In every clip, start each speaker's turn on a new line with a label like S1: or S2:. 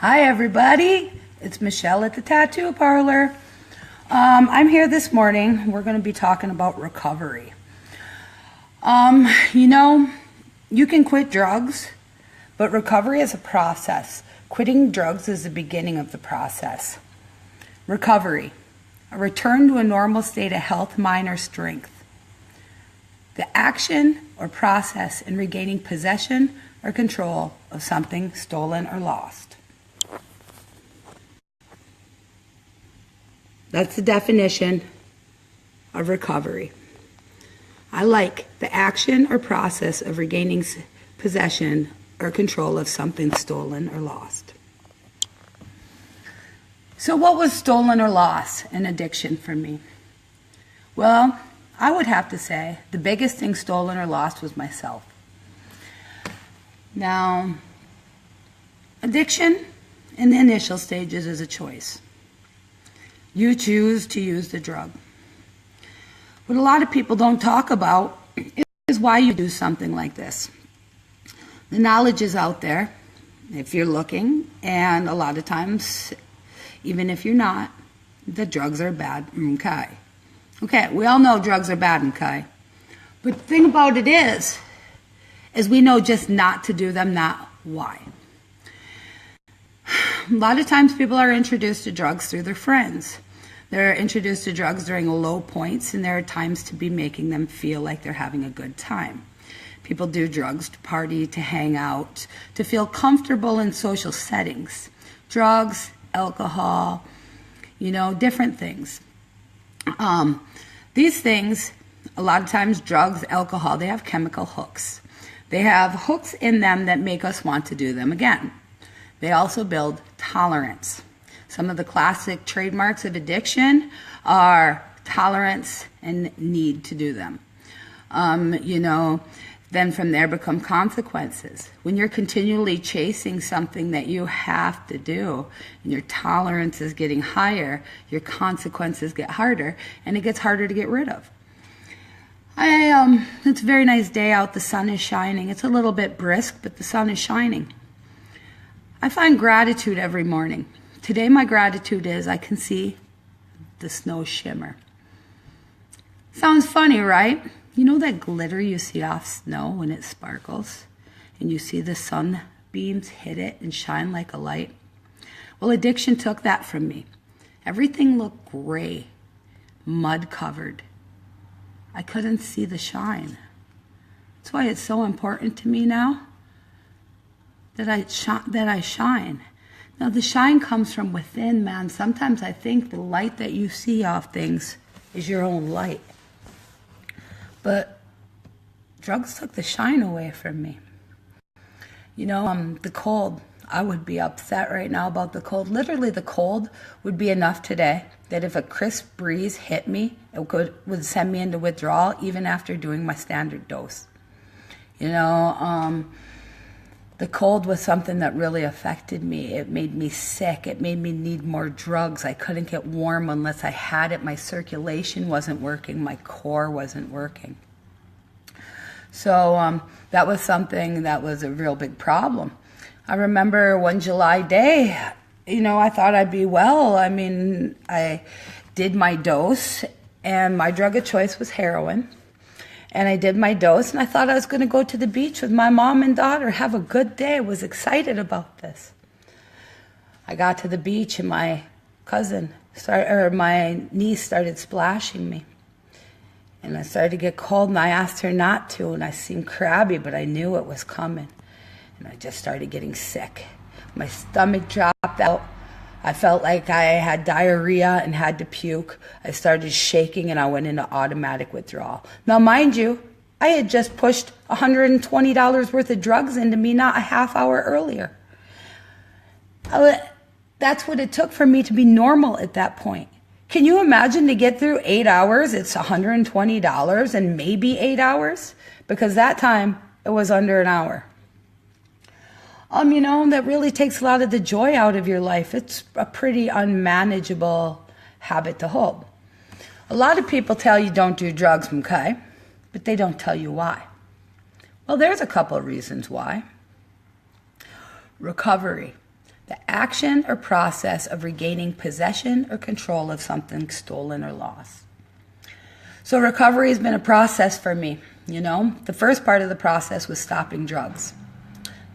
S1: Hi everybody, it's Michelle at the Tattoo Parlor. I'm here this morning. We're going to be talking about recovery. You can quit drugs, but recovery is a process. Quitting drugs is the beginning of the process. Recovery, a return to a normal state of health, mind, or strength. The action or process in regaining possession or control of something stolen or lost. That's the definition of recovery. I like the action or process of regaining possession or control of something stolen or lost. So what was stolen or lost in addiction for me? Well, I would have to say the biggest thing stolen or lost was myself. Now, addiction in the initial stages is a choice. You choose to use the drug. What a lot of people don't talk about is why you do something like this. The knowledge is out there if you're looking, and a lot of times, even if you're not, the drugs are bad. Okay, we all know drugs are bad, okay? But the thing about it is we know just not to do them, not why. A lot of times people are introduced to drugs through their friends. They're introduced to drugs during low points, and there are times to be making them feel like they're having a good time. People do drugs to party, to hang out, to feel comfortable in social settings. Drugs, alcohol, different things. These things, a lot of times drugs, alcohol, they have chemical hooks. They have hooks in them that make us want to do them again. They also build tolerance. Some of the classic trademarks of addiction are tolerance and need to do them. Then from there become consequences. When you're continually chasing something that you have to do, and your tolerance is getting higher, your consequences get harder, and it gets harder to get rid of. It's a very nice day out. The sun is shining. It's a little bit brisk, but the sun is shining. I find gratitude every morning. Today my gratitude is I can see the snow shimmer. Sounds funny, right? You know that glitter you see off snow when it sparkles? And you see the sunbeams hit it and shine like a light? Well, addiction took that from me. Everything looked gray, mud covered. I couldn't see the shine. That's why it's so important to me now that I shine. Now, the shine comes from within, man. Sometimes I think the light that you see off things is your own light. But drugs took the shine away from me. The cold, I would be upset right now about the cold. Literally, the cold would be enough today that if a crisp breeze hit me, it would send me into withdrawal even after doing my standard dose. The cold was something that really affected me. It made me sick. It made me need more drugs. I couldn't get warm unless I had it. My circulation wasn't working. My core wasn't working. So that was something that was a real big problem. I remember one July day, I thought I'd be well. I did my dose, and my drug of choice was heroin. And I did my dose, and I thought I was going to go to the beach with my mom and daughter, have a good day. I was excited about this. I got to the beach, and my niece started splashing me. And I started to get cold, and I asked her not to, and I seemed crabby, but I knew it was coming. And I just started getting sick. My stomach dropped out. I felt like I had diarrhea and had to puke. I started shaking, and I went into automatic withdrawal. Now, mind you, I had just pushed $120 worth of drugs into me not a half hour earlier. That's what it took for me to be normal at that point. Can you imagine to get through 8 hours, it's $120 and maybe 8 hours? Because that time, it was under an hour. That really takes a lot of the joy out of your life. It's a pretty unmanageable habit to hold. A lot of people tell you don't do drugs, okay? But they don't tell you why. Well, there's a couple of reasons why. Recovery. the action or process of regaining possession or control of something stolen or lost. So recovery has been a process for me. The first part of the process was stopping drugs.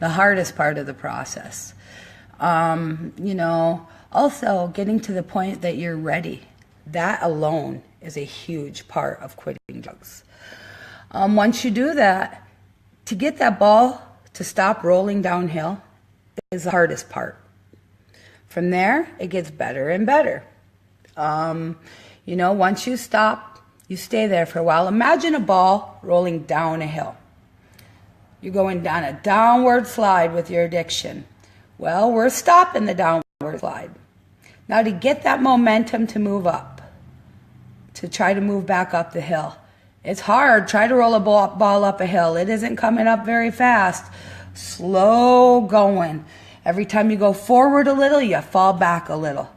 S1: The hardest part of the process. Also getting to the point that you're ready. That alone is a huge part of quitting drugs. Once you do that, to get that ball to stop rolling downhill is the hardest part. From there, it gets better and better. Once you stop, you stay there for a while. Imagine a ball rolling down a hill. You're going down a downward slide with your addiction. Well, we're stopping the downward slide. Now to get that momentum to move up, to try to move back up the hill. It's hard. Try to roll a ball up a hill. It isn't coming up very fast. Slow going. Every time you go forward a little, you fall back a little.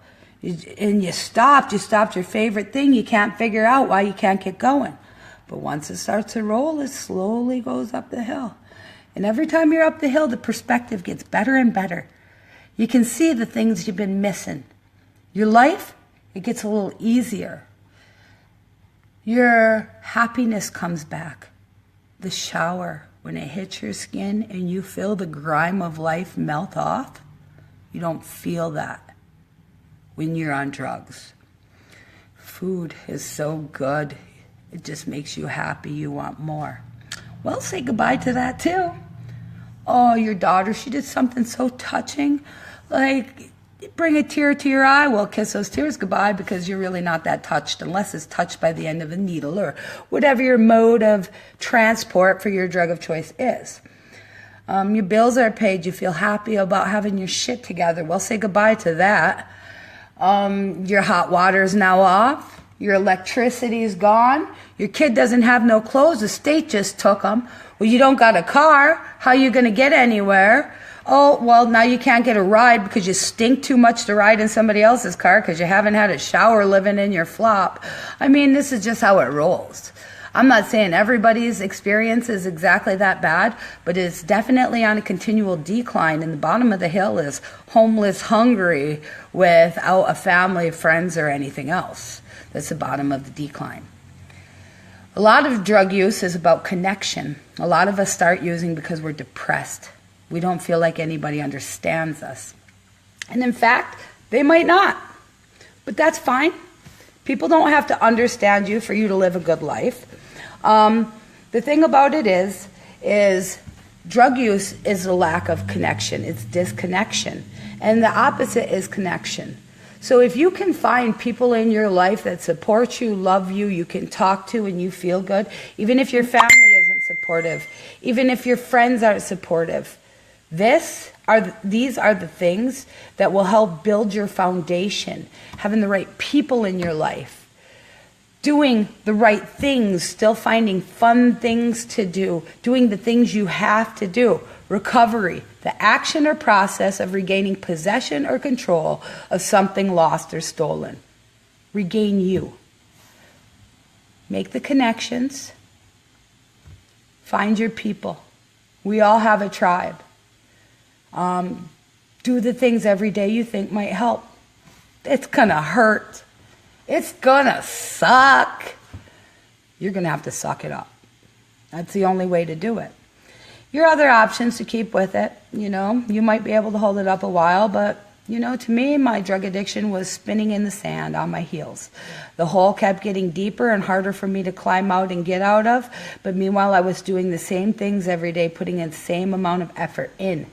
S1: And you stopped your favorite thing. You can't figure out why you can't get going. But once it starts to roll, it slowly goes up the hill. And every time you're up the hill, the perspective gets better and better. You can see the things you've been missing. Your life, it gets a little easier. Your happiness comes back. The shower, when it hits your skin and you feel the grime of life melt off, you don't feel that when you're on drugs. Food is so good. It just makes you happy. You want more. Well, say goodbye to that too. Oh, your daughter, she did something so touching. Like, bring a tear to your eye. Well, kiss those tears goodbye because you're really not that touched unless it's touched by the end of a needle or whatever your mode of transport for your drug of choice is. Your bills are paid. You feel happy about having your shit together. Well, say goodbye to that. Your hot water is now off. Your electricity is gone. Your kid doesn't have no clothes. The state just took them. Well, you don't got a car. How are you going to get anywhere? Oh, well, now you can't get a ride because you stink too much to ride in somebody else's car because you haven't had a shower living in your flop. I mean, this is just how it rolls. I'm not saying everybody's experience is exactly that bad, but it's definitely on a continual decline. And the bottom of the hill is homeless, hungry, without a family, friends, or anything else. That's the bottom of the decline. A lot of drug use is about connection. A lot of us start using because we're depressed. We don't feel like anybody understands us. And in fact, they might not. But that's fine. People don't have to understand you for you to live a good life. The thing about it is drug use is a lack of connection. It's disconnection. And the opposite is connection. So if you can find people in your life that support you, love you, you can talk to and you feel good, even if your family isn't supportive, even if your friends aren't supportive, these are the things that will help build your foundation. Having the right people in your life, doing the right things, still finding fun things to do, doing the things you have to do. Recovery, the action or process of regaining possession or control of something lost or stolen. Regain you. Make the connections. Find your people. We all have a tribe. Do the things every day you think might help. It's gonna hurt. It's gonna suck. You're gonna have to suck it up. That's the only way to do it. Your other options to keep with it, you might be able to hold it up a while, but, to me, my drug addiction was spinning in the sand on my heels. The hole kept getting deeper and harder for me to climb out and get out of, but meanwhile, I was doing the same things every day, putting in the same amount of effort in.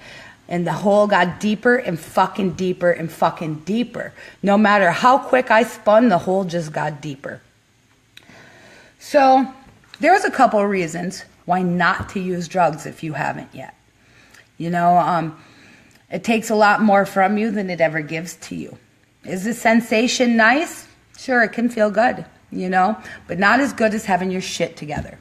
S1: And the hole got deeper and fucking deeper and fucking deeper. No matter how quick I spun, the hole just got deeper. So there's a couple of reasons why not to use drugs if you haven't yet. It takes a lot more from you than it ever gives to you. Is the sensation nice? Sure, it can feel good, but not as good as having your shit together.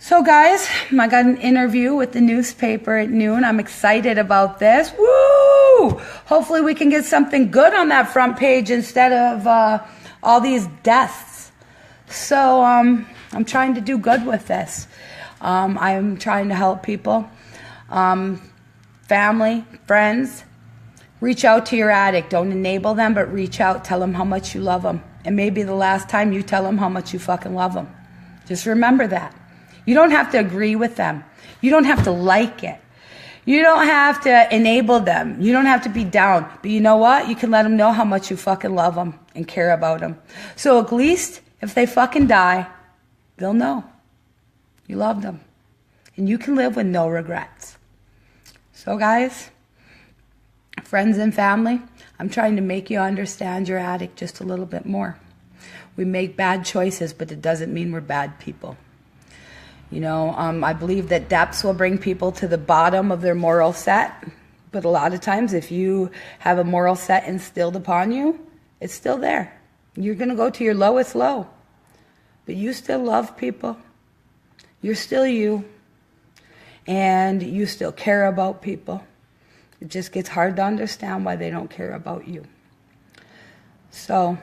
S1: So guys, I got an interview with the newspaper at noon. I'm excited about this. Woo! Hopefully we can get something good on that front page instead of all these deaths. So I'm trying to do good with this. I'm trying to help people, family, friends, Reach out to your addict. Don't enable them, but reach out. Tell them how much you love them. And maybe the last time you tell them how much you fucking love them. Just remember that. You don't have to agree with them. You don't have to like it. You don't have to enable them. You don't have to be down. But you know what? You can let them know how much you fucking love them and care about them. So at least if they fucking die, they'll know you love them. And you can live with no regrets. So guys, friends and family, I'm trying to make you understand your addict just a little bit more. We make bad choices, but it doesn't mean we're bad people. You know, I believe that depths will bring people to the bottom of their moral set. But a lot of times, if you have a moral set instilled upon you, it's still there. You're going to go to your lowest low. But you still love people. You're still you. And you still care about people. It just gets hard to understand why they don't care about you. So,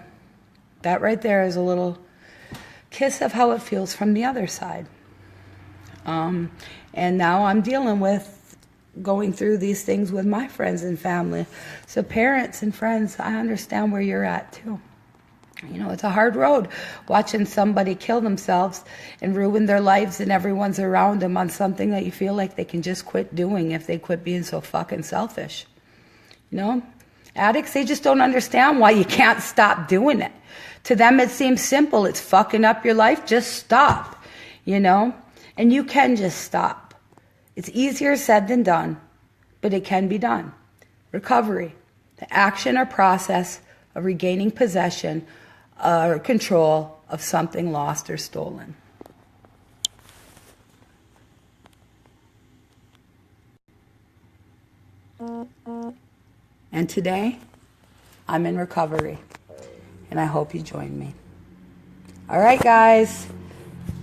S1: that right there is a little kiss of how it feels from the other side. And now I'm dealing with going through these things with my friends and family. So parents and friends, I understand where you're at too. You know, it's a hard road watching somebody kill themselves and ruin their lives and everyone's around them on something that you feel like they can just quit doing if they quit being so fucking selfish. You know, addicts, they just don't understand why you can't stop doing it. To them, it seems simple. It's fucking up your life. Just stop, you know. And you can just stop. It's easier said than done, but it can be done. Recovery, the action or process of regaining possession or control of something lost or stolen. And today, I'm in recovery, and I hope you join me. All right, guys.